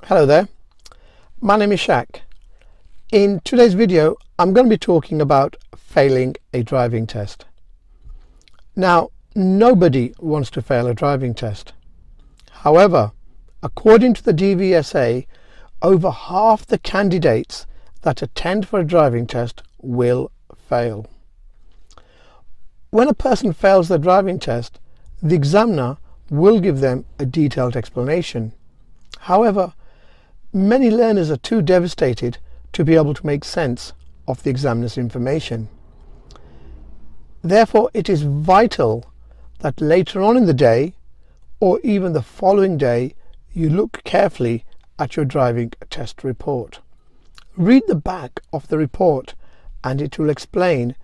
Hello there, my name is Shaq. In today's video I'm going to be talking about failing a driving test. Now, nobody wants to fail a driving test. However, according to the DVSA, over half the candidates that attend for a driving test will fail. When a person fails the driving test, the examiner will give them a detailed explanation. However, many learners are too devastated to be able to make sense of the examiner's information. Therefore, it is vital that later on in the day, or even the following day, you look carefully at your driving test report. Read the back of the report and it will explain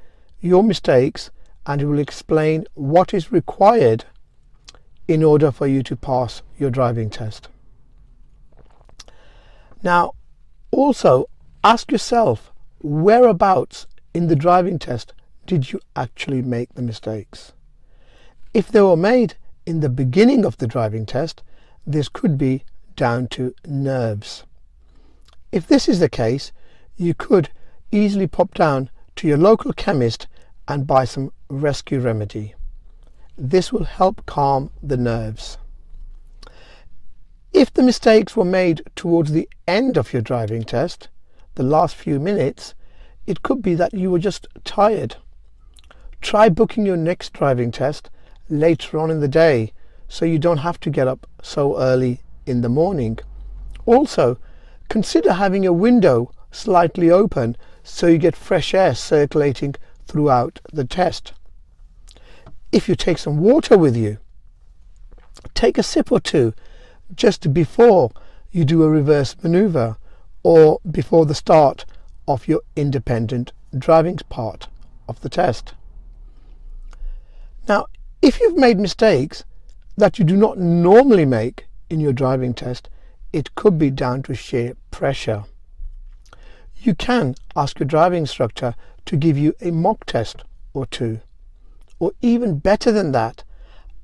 your mistakes and it will explain what is required in order for you to pass your driving test. Now, also ask yourself, whereabouts in the driving test did you actually make the mistakes? If they were made in the beginning of the driving test, this could be down to nerves. If this is the case, you could easily pop down to your local chemist and buy some rescue remedy. This will help calm the nerves. If the mistakes were made towards the end of your driving test, the last few minutes, it could be that you were just tired. Try booking your next driving test later on in the day so you don't have to get up so early in the morning. Also, consider having a window slightly open so you get fresh air circulating throughout the test. If you take some water with you, take a sip or two just before you do a reverse maneuver or before the start of your independent driving part of the test. Now, if you've made mistakes that you do not normally make in your driving test, it could be down to sheer pressure. You can ask your driving instructor to give you a mock test or two. Or even better than that,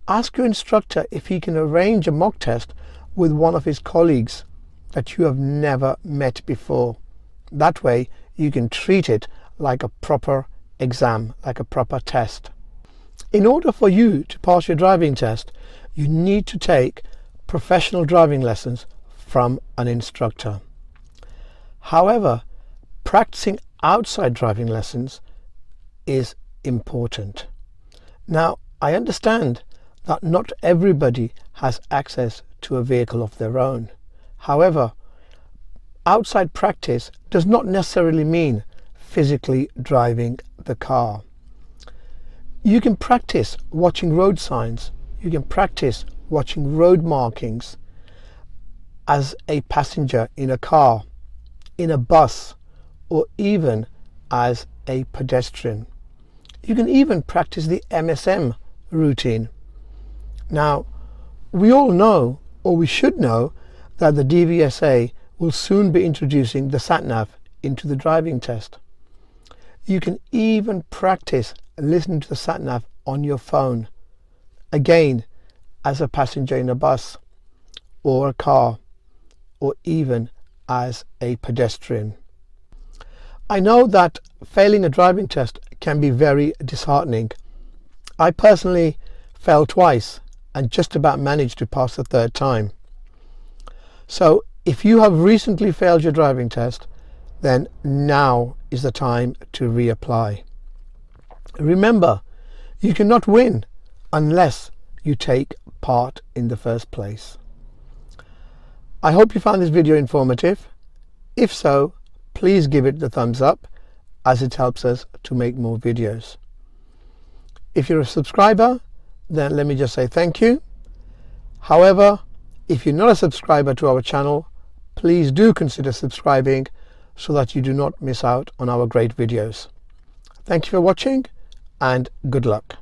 ask your instructor if he can arrange a mock test with one of his colleagues that you have never met before. That way you can treat it like a proper exam, like a proper test. In order for you to pass your driving test, you need to take professional driving lessons from an instructor. However, practicing outside driving lessons is important. Now, I understand that not everybody has access to a vehicle of their own. However, outside practice does not necessarily mean physically driving the car. You can practice watching road signs, you can practice watching road markings as a passenger in a car, in a bus, or even as a pedestrian. You can even practice the MSM routine. Now, we all know, or we should know, that the DVSA will soon be introducing the sat-nav into the driving test. You can even practice listening to the sat-nav on your phone, again as a passenger in a bus or a car, or even as a pedestrian. I know that failing a driving test can be very disheartening. I personally failed twice and just about managed to pass the third time. So if you have recently failed your driving test, then now is the time to reapply. Remember, you cannot win unless you take part in the first place. I hope you found this video informative. If so, please give it the thumbs up, as it helps us to make more videos. If you're a subscriber, then let me just say thank you. However, if you're not a subscriber to our channel, please do consider subscribing so that you do not miss out on our great videos. Thank you for watching and good luck.